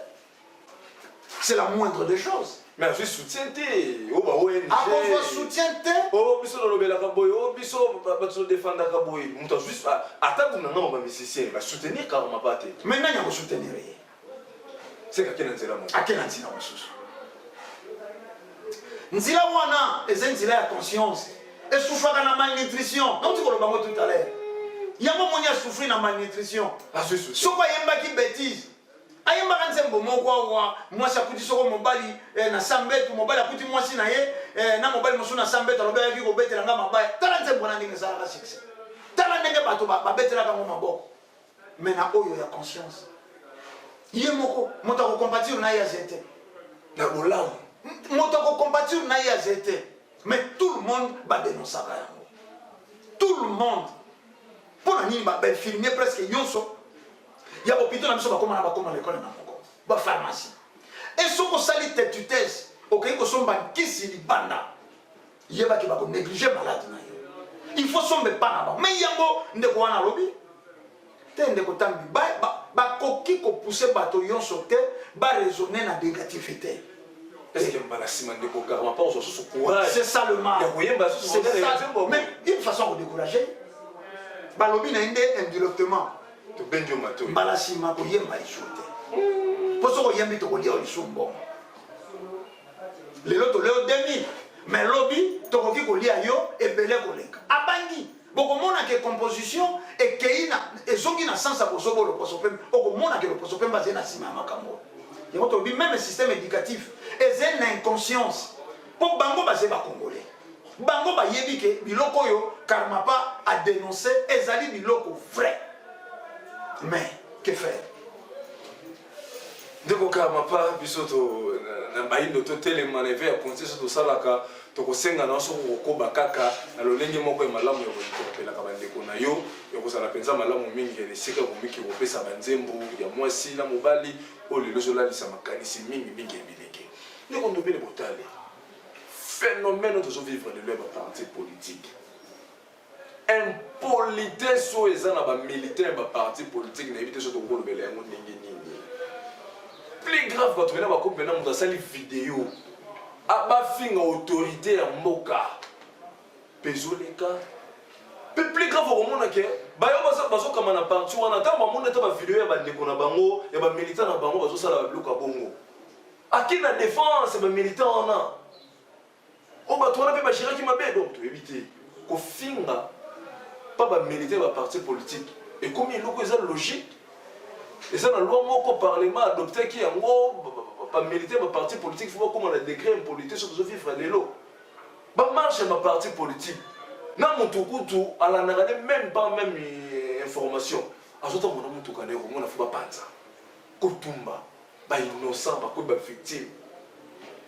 C'est la moindre des choses. Mais je soutiens te o ba ONG a ko soutien te o biso no lobela ka boy o biso ba to défendre ka boy muta juste attaque na ngoma musicien ba soutenir karma pa te maintenant il y a soutenir c'est ka kena nzela mo akena nzela mosusu nzela wana eza nzela ya conscience esufaka na malnutrition donc tu koloba ngo tout à l'heure yango moni a souffrir na malnutrition soko ayembaki bêtise ayembaka nzembo moko awa mwasi akuti soko mobali na sambetu mobali akuti mwasi na ye na mobali mosusu na sambetu alobelaki kobetela nga mabaya tala nzembo na ndenge ezalaka succès tala ndenge bato babetelaka ngo maboko mais na oyo ya conscience ye moko moto akocompatir na ye azete na bolamu moto akocompatir na ye azete mais tout le monde badénonsaka yango tout le monde mpo na nini bafilmie presque nyonso ya hôpital na biso bakoma na l'école na moko bapharmacie et soko osali tetutese okoki kosomba nkisi libanda yebaki bakonéglige malade na yo il faut somba epa na bango mais yango ndeko wana alobi te ndeko tambi bakoki kopousse bato nyonso te baraisonne na négativité. Est-ce que mbala sima ndeko karma pa oso so courage c'est ça le mal c'est ça mais une façon de décourager balobi na inde indirectement to benjo mato mbala sima koyemba lisu te po soko yembi tokolia lisu mbongo lelo toleo 2000 mais lobi tokoki kolia yo ebele koleka abangi bokomona ke composition ekei na ezongi na sens ya kozoba loposo pembe okomona ke loposo pembe aza na nsima ya makambo yango tobi même système éducatif eza na inconscience mpo bango baze bacongolais bango bayebi ke biloko oyo Karmapa a dénoncé ezali biloko vrai mais que faire ndeko Karmapa biso to na bayindo to telema na eve ya conscience to salaka tokosenga na soko kokoba kaka na lolenge moko ya malamu ya kopelaka bandeko na yo ya kozala penza malamu mingi ya esika komiki kopesa banzembo ya mwasi na mobali oyo lelo ezolalisa makanisi mingi mingi ebeleke ndeko ndobele botale phénomène tozovivre lelo ya baparti politique impolitesse oyo eza na bamilitaire ya baparti politique na yebi te so tokolobela yango ndenge nini plus grave bato bena bakomi pena moto asali video abafinga autorité ya mboka pezoleka pe plus grave okomona ke bayo bazokama na parti wana ntango bamona ata bavideo ya bandeko na bango ya bamilitant na bango bazosala babiloko ya bongo aki na défense ya bamilitant wana oyo bato wana mpe bashiraki mabe donc toyebi te kofinga pa bamilitaire ya baparti politique ekomi eloko eza logique eza na loi moko parlement adoptaki yango bamilitaire ya baparti politique fo bakoma na décret impolité so tozovivre lelo bamarche ya baparti politique na mutukutu alandaka ne même pas même information azotanga na mutuka na ye komona fo bapanza kotumba bainnocent bakoyi bavictime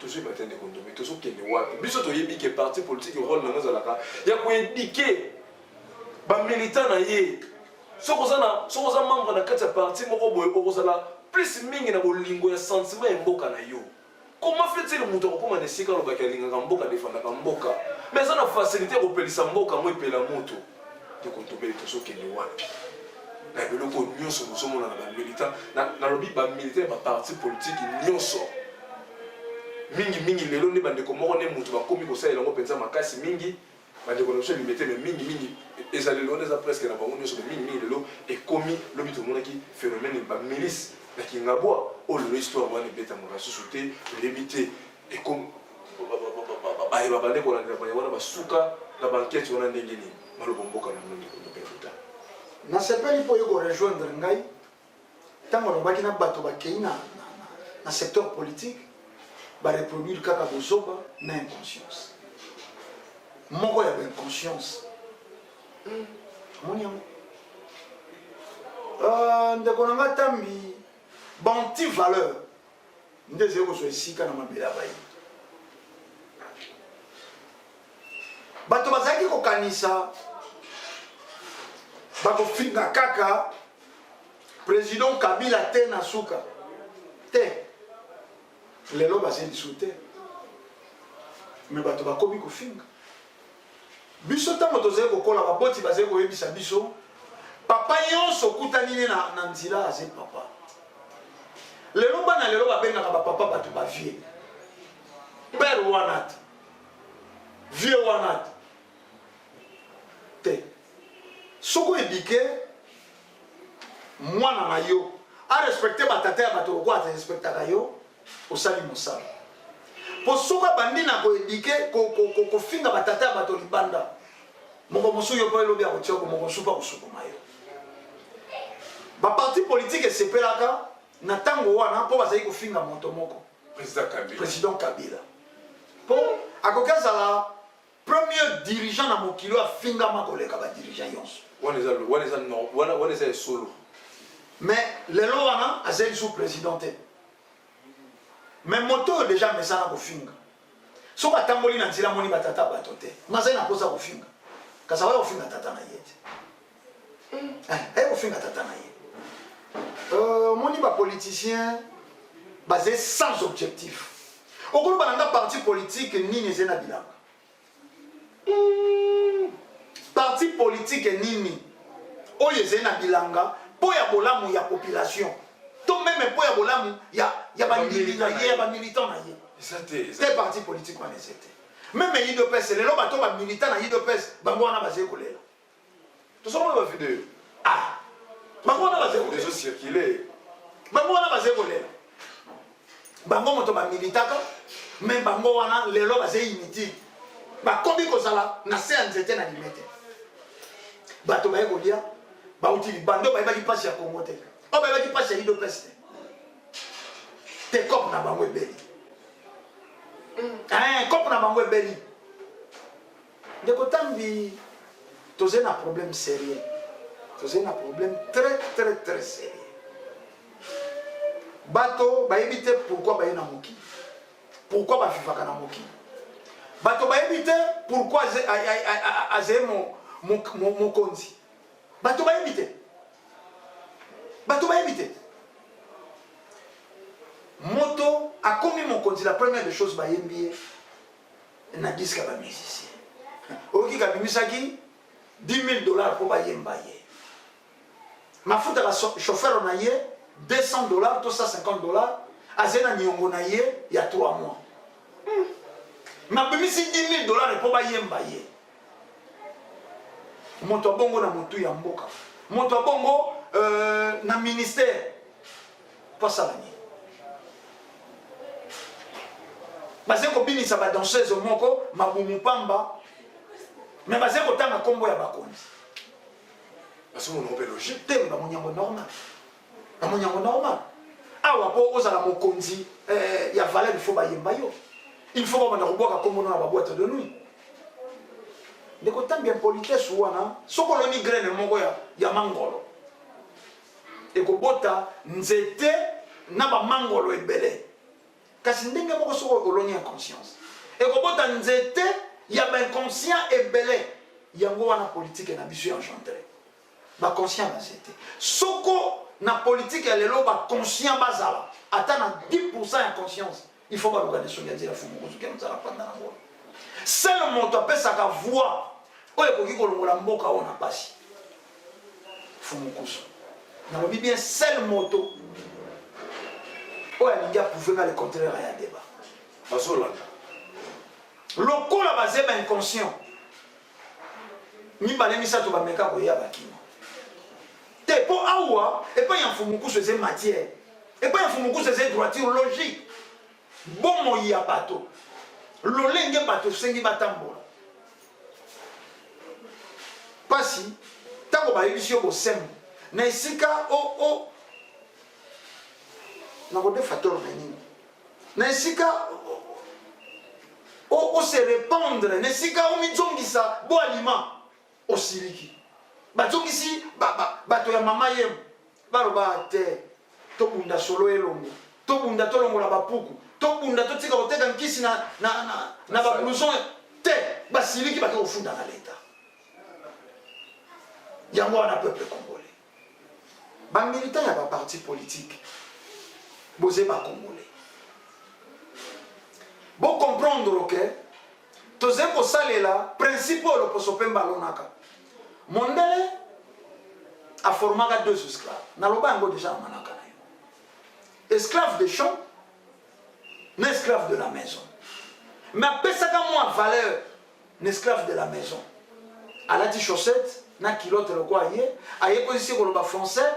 tozoyeba te ndeko ndomi tozokende wapi biso toyebi ke parti politique rôle nango ezalaka ya koédike bamilitant na ye soki oza membre na kati ya parti moko boye okozala plus mingi na bolingo ya sentiment ya mboka na yo comment fait-il moto akokoma na esika alobaki alingaka mboka adefandaka mboka mais eza na facilité ya kopelisa mboka ngo epela moto ndeko tobeli tozokende wapi na biloko nyonso bozomona na bamilitant nalobi bamilitaire ya baparti politique nyonso mingi lelo nde bandeko moko ne moto bakomi kosalela yango mpenza makasi mingi bandeko na biso limete me mingi eza lelo wana eza presque na bango nyonso me mingi lelo ekomi lobi tomonaki phénomène bamilice na kingabwa oyo lelo histoire wana ebetamaka susu te toyebi te ekomi bayeba bandeko olandela baya wana basuka na bankete wana ndenge nini maloba mboka na ndeko ndopekuta nasepeli mpo yo korejoindre ngai ntango nalobaki na bato bakei na secteur politique bareproduire kaka bozoba na inconscience moko ya bainconscience moni yango ndeko na nga tambi banti valeur nde ezali kozwa esika na mabele ya bayi bato bazalaki kokanisa bakofinga kaka président Kabila te na suka te lelo bazali lisu te me bato bakomi kofinga biso ntango tozali kokola baboti bazali koyebisa biso papa nyonso okutani ne na nzela azali papa lelo bana lelo babengaka bapapa bato bavie père wana te vie wana te soki oyebike mwana na yo arespecte batata ya bato lokola atarespectaka yo osali mosala po soki abandi na koedike kofinga batata ya bato libanda moko mosusu yo mpo elobi ya kotia ko moko mosusu mpo akosukuma yo baparti politike esepelaka na ntango wana mpo bazali kofinga moto moko président Kabila mpo akoki azala premier dirigeant na mokili afingama koleka badirigeant nyonso wana eza esolo mais lelo wana azali lisu président te mais moto oyo déjà mesana kofinga soki atamboli na nzela moni batata bato te mazali na mposa kofinga kasi awaya kofinga tata na ye te aye kofinga tata na ye moni bapoliticien bazali sans objectif okoloba nanga parti politique nini ezali na bilanga parti politique nini oyo ezali na bilanga mpo ya bolamu ya population to meme mpo ya bolamu ya bamilitant na ye te parti politique wana eze te meme idps lelo bato bamilitant na idps bango wana bazali kolela tosomona bavideo bango wana bazali kolela bango wana bazali kolela bango moto bamilitaka me bango wana lelo bazali inutile bakomi kozala na se ya nzete na limete bato baye kolia bauti libando bayebaki mpasi ya Congo te oyo bayebaki mpasi ya UDPS te kope na bango ebeli kope na bango ebeli ndeko Tambi tozali na problème sérieux tozali na problème très sérieux bato bayebi te pourquoi baye na mokili pourquoi bafifaka na mokili bato bayebi te pourquoi azali mokonzi bato bayebi te moto akomi mokonzi la première des choses bayembi ye na disque ba musicien oki kabimisaki $10,000 pour bayemba ye mafuta ka chauffeur na ye $200 to $150 azali na niongo na ye ya 3 mois mabimisi $10,000 pour bayemba ye moto abongo na motu ya mboka moto abongo na ministère pasala ni baze ko binisa ba danseuse moko mabumu pamba mais baze ko tanga kombo ya bakonzi parce que on peut logique te ba monyango normal awa po ozala mokonzi ya valeur il faut bayemba yo il faut ba na koboka kombo na ba boîte de nuit ndeko Tambi impolitesse wana sokoloni graine moko ya mangolo ekobota nzete na ba mangolo ebele kasi ndenge moko soko oloni inconscience ekobota nzete ya ba inconscient ebele yango wana politique na biso engendré ba conscient bazete soko na politique ya lelo ba conscient bazala ata na 10% ya conscience il faut ba l'organisation ya dire fumu ko zuke mzala panda na ngolo seul moto apesaka voix oyo ekoki kolongola mboka oyo na pasi fumukusu nalobi bien seul moto oyo alingi aprouvenga le contraire ya débat bazolanda lokola bazeba inconscient mibale misato bameka koya bakima te mpo awa epai ya mfumukusu eze matière epai ya mfumukusu eze droiture logique bomoi ya bato lolenge bato esengi batambola pasi ntango bayebisi yo bosembo na esika nakodefa tolo na nini na esika se répandre na esika omizongisa bo alima osiliki bazongisi bato ya mama yemo baloba te tobunda solo elongo tobunda tolongola bapuku tobunda totika koteka nkisi na bablouson te basiliki bake kofunda na leta yango wana peuple congolais bamilitant ya baparti politique boze bacongolais bocomprendre ke toze kosalela principe oyo loposo mpe mbalonaka mondele aformaka 2 esclaves naloba yango deja na manaka na yo esclave de champ na esclave de la maison mais apesaka mwa valeur na esclave de la maison alati chaussette na kilote lokwa aye kozisi koloba français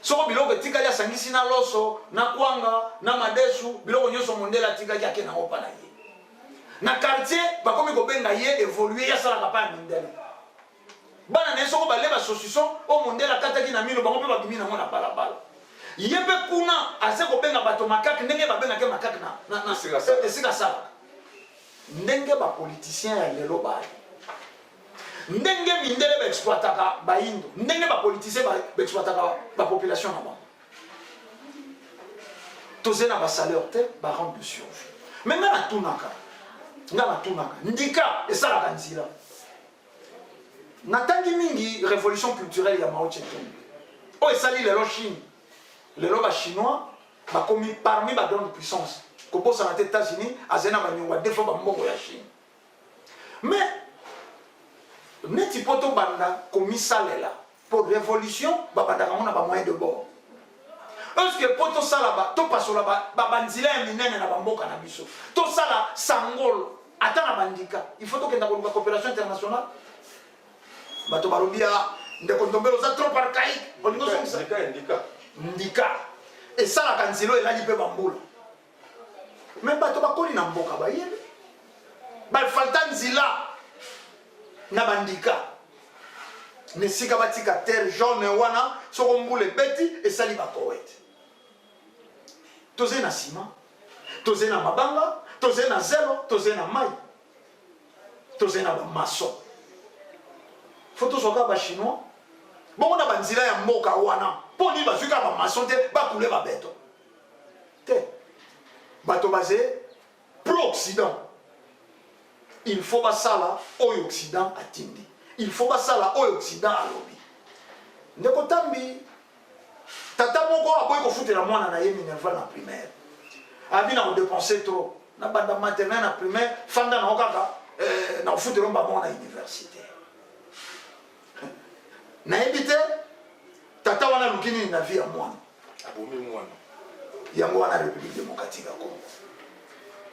soko biloko etikali asangisi na loso na kwanga na madesu biloko nyonso mondele atikaki ake nango mpa na ye na quartier bakomi kobenga ye évolue yasalaka mpa ya mindele bana na ye soko baleba saucisson oyo mondele akataki na mino bango mpe babimi nango na balabala ye mpe kuna ase kobenga bato makaki ndenge babengaki makaki esika salaka ndenge bapoliticien ya lelo baye ndenge mindele baexploitaka baindo ndenge bapoliticien baexploitaka bapopulation na bango toze na basaleur te barang de survie me nga natunaka ndika esalaka nzela natangi mingi révolution culturelle ya Mao Tse-tung oyo esali lelo Chine lelo bachinois bakomi parmi bagrande puissance kobosana te États-Unis azali na baniongo ya defo bambongo ya Chine mais neti po tobanda komisalela pour révolution babandaka ngo na bamoyen de bord eske po tosala topasola babanzila ya minene na bamboka na biso tosala sangolo ata na bandika il faut tokenda koluka coopération internationale bato balobi ya ndeko ndombelo oza trop archaïque olingo songisa ndika esalaka nzilo elali mpe bambula me bato bakoli na mboka bayebi bafalta nzila na bandika nesika batika terre jaune wana soko mbule beti esali bakowete toze na sima toze na mabanga toze na zelo toze na mai toze na bamason fo tozoka bachinois bongo na banzela ya mboka wana mpo nini bazwi kaka bamason te bakule babeto te bato baze pro-occident il faut basala oyo occident atindi il faut basala oyo occident alobi ndeko tambi tata moko aboyi kofutela mwana na ye minerval na primaire abi na kodepense trop na banda maternelle na primaire fanda na okaka na kofutela mbamo na université nayebi te tata wana luki nini na vie ya mwana abomi mwana yango wana république démocratique ya congo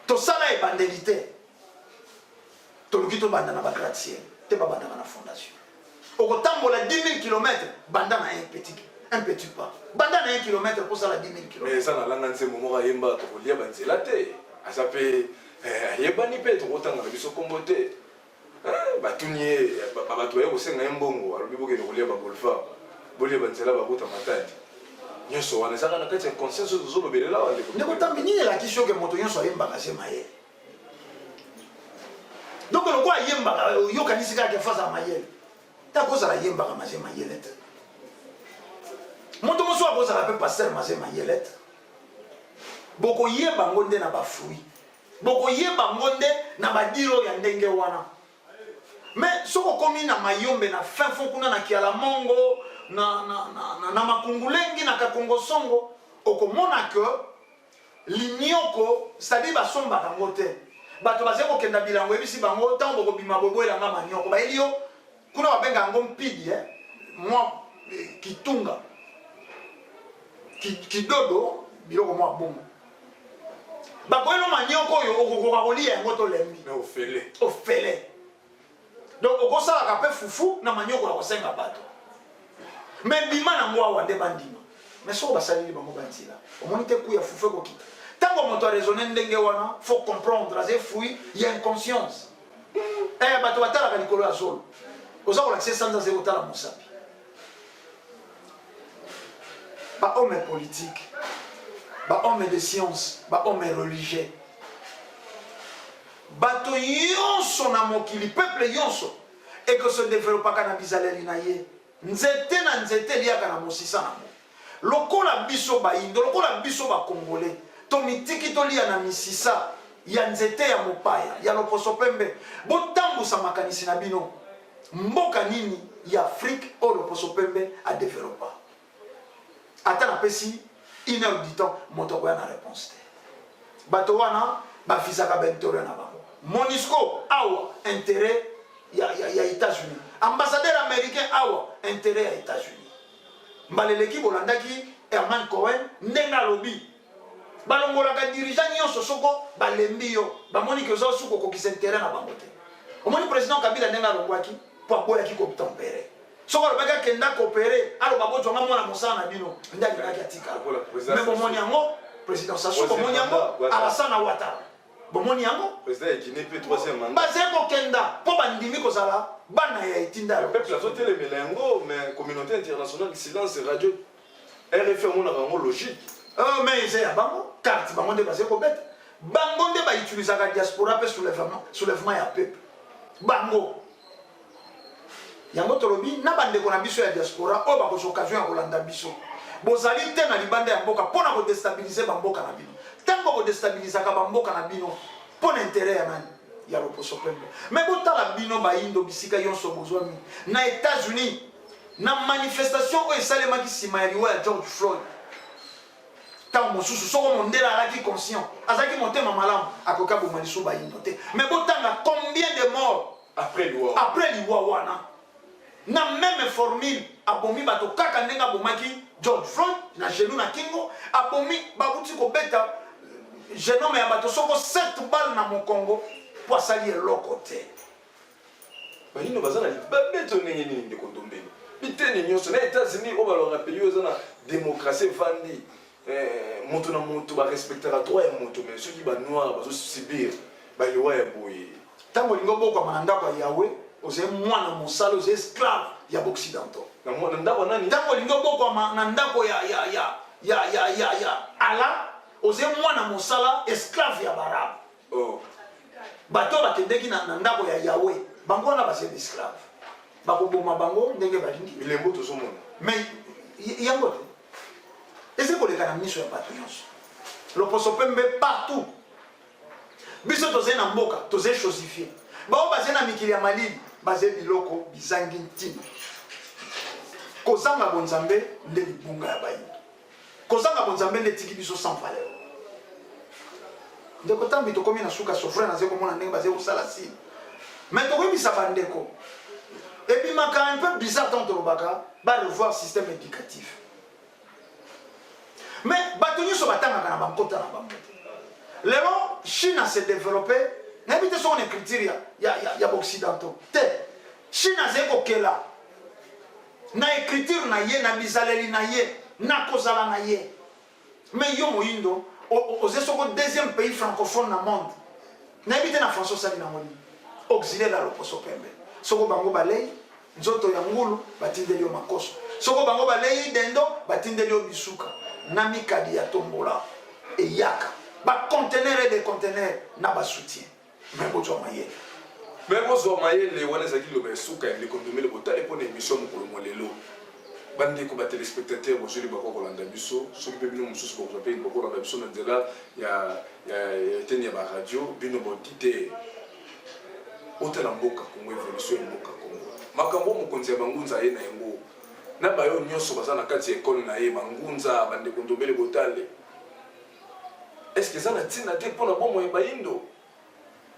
tosala ebandeli te toluki tobanda na bagratte-ciel te babandaka na fondation okotambola 10 000 km banda na un petit pas banda na 1 km posala 10 000 km mais eza na langa nzembo moko ayemba tokolia banzela te aza mpe ayebani mpe tokotanga na biso kombo te batuni ye bato baye kosenga ye mbongo alobi bokende kolia baboulevard bolia banzela bakuta matadi nyonso wana ezaka na kati ya conscience oyo tozolobelela wa ndeko tambi nini elakisi oke moto nyonso ayembaka se mayele donc lokwa ayembaka yokanisi kaka face ya mayele te akozala ayembaka maze mayele te moto mosusu akozala mpe paster maze mayele te bokoyeba ngo nde na bafruit bokoyeba ngo nde na badiro ya ndenge wana mais soki okomi na mayombe na fin fond kuna na kialamongo na makungulengi na kakongosongo okomona ke linioko c'est-à-dire basombaka ngo te bato baze kokenda bilango ebisi bango ntango bokobima boboyelanga manioko bayeli yo kuna babenga yango mpidi mwa kitunga kidodo biloko mwa bongo bakoyelo manioko oyo okokoka kolia yango tolembi ofele donc okosalaka mpe fufu na manioko ya kosenga bato me bima nango awa nde bandima mais soko basaleli bango banzela omoni te kuya fufu ekokita ntango moto araisonne ndenge wana faut comprendre aze fruit ya inconscience bato batalaka likolo ya zolo oza kolakisa esanza aze kotala mosapi bahomme politique bahomme de science bahomme religieux bato yonso na mokili peuple yonso eke se développaka na bizaleli na ye nzete na nzete eliaka na mosisa nango lokola biso baindo lokola biso bakongole tomitiki tolia na misisa ya nzete ya mopaya ya loposo pembe botambusa makanisi na bino mboka nini ya Afrique oyo loposo pembe adevelopa ata napesi 1 heure du temps moto akoya na réponse te bato wana bafisaka baintérêt na bango MONUSCO awa intérêt ya États-Unis ambassadeur américain awa intérêt ya États-Unis mbaleleki bolandaki Herman Cohen ndenge alobi balongolaka dirigeant nyonso soko balembi yo bamoni ke oza suku okokisa intérêt na bango te omoni président Kabila ndenge alongwaki po aboyaki kotempere soko alobaki akenda kopere aloba bozwanga mwana mosala na bino nde alingaki atikala me bomoni yango président Sassou bomoni yango Alassane Ouattara bomoni yango bazali kokenda mpo bandimi kozala bana ya etinda peuple azotelemela yango mais communauté internationale silence radio RFI amonaka yango logique mais eza ya bango carte bango nde bazali kobeta bango nde bautilisaka diaspora mpe soulèvement ya peuple bango yango tolobi na bandeko na biso ya diaspora oyo bakozwa occasion ya kolanda biso bozali te na libanda ya mboka mpo na kodestabilize bamboka na bino ntango bodestabilizaka bamboka na bino mpo na intérêt ya nani ya loposo pembe me botala bino baindo bisika yonso bozwami na États-Unis na manifestation oyo esalemaki nsima ya liwa ya George Floyd ntango mosusu soko mondele alaki conscient azalaki motema malamu akoki aboma liso baindo te me botanga combien de morts après liwa wana na même formule abomi bato kaka ndenge abomaki George Floyd na genou na kingo abomi babuti kobeta genome ya bato soko 7 balles na mokongo po asali eloko te bayino baza na babeto ndenge nini ndeko ndombeni biteni nyonso na États-Unis oyo balobaka pays oyo eza na démocratie evandi moto na moto barespectaka droit ya moto mais soki banoir bazosubir baliwa ya boye ntango olingi obokwama na ndako ya Yawe oze mwana mosala oze esclave ya boccidentaux na ndako nani ntango olingi obokwama na ndako ya ala oze mwana mosala esclave ya barabe bato bakendeki na ndako ya yawe bango wana baze esclave bakoboma bango ndenge balingi bilembo tozomona mais yango te eze koleka na miso ya bato nyonso loposo pembe partout biso toze na mboka toze chosifie bao baze na mikili ya malili baze biloko bizangi ntina kozanga bonzambe nde libunga ya bayindo kozanga bonzambe nde tiki biso sans valeur ndeko tambi tokomi na suka sofre naze komona ndenge baze kosala sini mais tokoyebisa bandeko ebimaka un peu bizarre tant tolobaka barevoir système éducatif mais bato nyonso batangaka na bankota na bango lelo chine s'est développé nayebi te soko na écriture ya baoccidentaux te chine azali kokela na écriture na ye na bizaleli na ye na kozala na ye mais yo moyindo oze soko deuxième pays francophone na monde nayebi te na français osali na ngoni auxiliaire la loposo pembe soko bango balei nzoto ya ngulu batindeli yo makoso soko bango balei dendo batindeli yo bisuka na mikadi ya tombola eyaka bacontener et des conteneurs na basoutien mais bozwa mayele mais bozwa mayele wana ezalaki loba esuka ya ndeko ndomele botali mpona émission mokolo mwa lelo bandeko batelespectateur bozweli bakokolanda biso soki mpe bino mosusu bokozwa mpe bokolanda biso na nzela ya eteni ya baradio bino boti te otala mboka kongo évolution ya mboka kongo makambo mokonzi ya bangunza ye na yango na bayo nyonso baza na kati ya ekole na ye bangunza bandeko ndomele botale est-ce eza na ntina te mpona bomo ya bayindo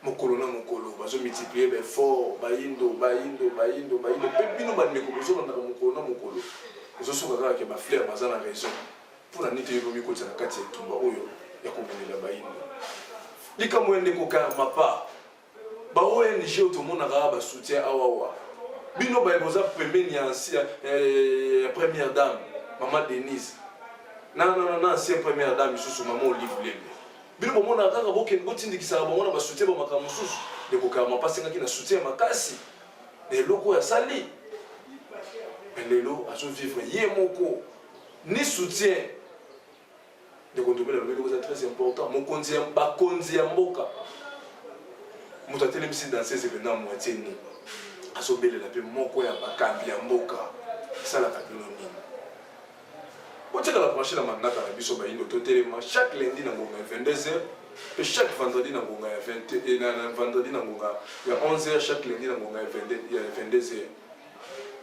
mokolo na mokolo bazomultiplie baeffort bayindo mpe bino bandeko bozolandaka mokolo na mokolo ozosuka kaka ke bafleur baza na raison mpona nini te bomikotisa na kati ya etumba oyo ya komonela bayindo likambo ya ndeko karma pa ba-ONG oyo tomonaka basoutien awawa bino baye boza pembeni ya première dame mama Denise na ancien première dame lisusu mama Olive Lembe bino bomonaka kaka botindikisaka bango na basoutien bamakambo mosusu ndeko karma pa asengaki na soutien makasi na eloko oyo asali mais lelo azovivre ye moko ni soutien ndeko ndomela lobi eloko eza très important bakonzi ya mboka moto atelemisi danseuse epena moitié nini azobelela mpe moko ya bakambi ya mboka esalaka bino nini otikala branche na mandaka na biso bayindo totelema chaque lundi na ngonga ya 22h mpe chaque vendredi na ngonga ya 11h chaque lundi na ngonga ya 22h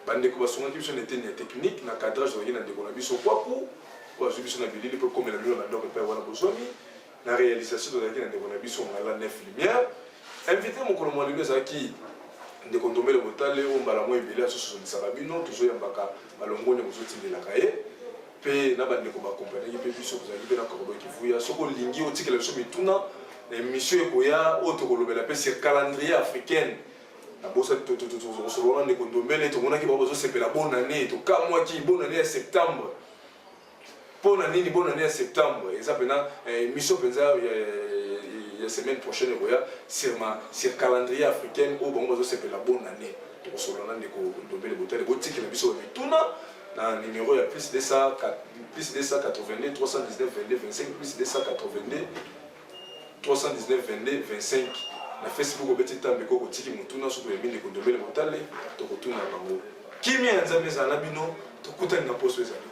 bandeko basungaki biso na eteni ya technique na cadrage ozalaki na ndeko na biso kwaku po azwi biso na bilili mpo komela bino na ndoko epai wana bozwami na réalisation tozalaki na ndeko na biso ngala 9 lumière invité mokolo mwa lelo ezalaki ndeko ndomele botale oyo mbala mwa ebele azososolisaka bino tozoyambaka balongoni bozotindelaka ye mpe na bandeko bakompagnaki mpe biso kozalaki mpe na kordo kivuya soki olingi otikela biso mituna na émission ekoya oyo tokolobela mpe sur calendrier africaine nabosa tosolona ndeko ndombele tomonaki bao bazosepela bonne année tokamwaki bonne année ya septembre mpona nini bonne année ya septembre eza mpena émission mpenza la semaine prochaine sur calendrier africaine au bon bazo sepela bonne année to solona ndeko ndombele botale botikela biso mituna na numéro ya plus de 182 319 22 25 plus de 182 319 22 25 na Facebook obeti tambe ko kotiki mutuna so ko yeminde ko ndombele botale to kotuna bango kimia nzambe za na bino to kutani na poso ezali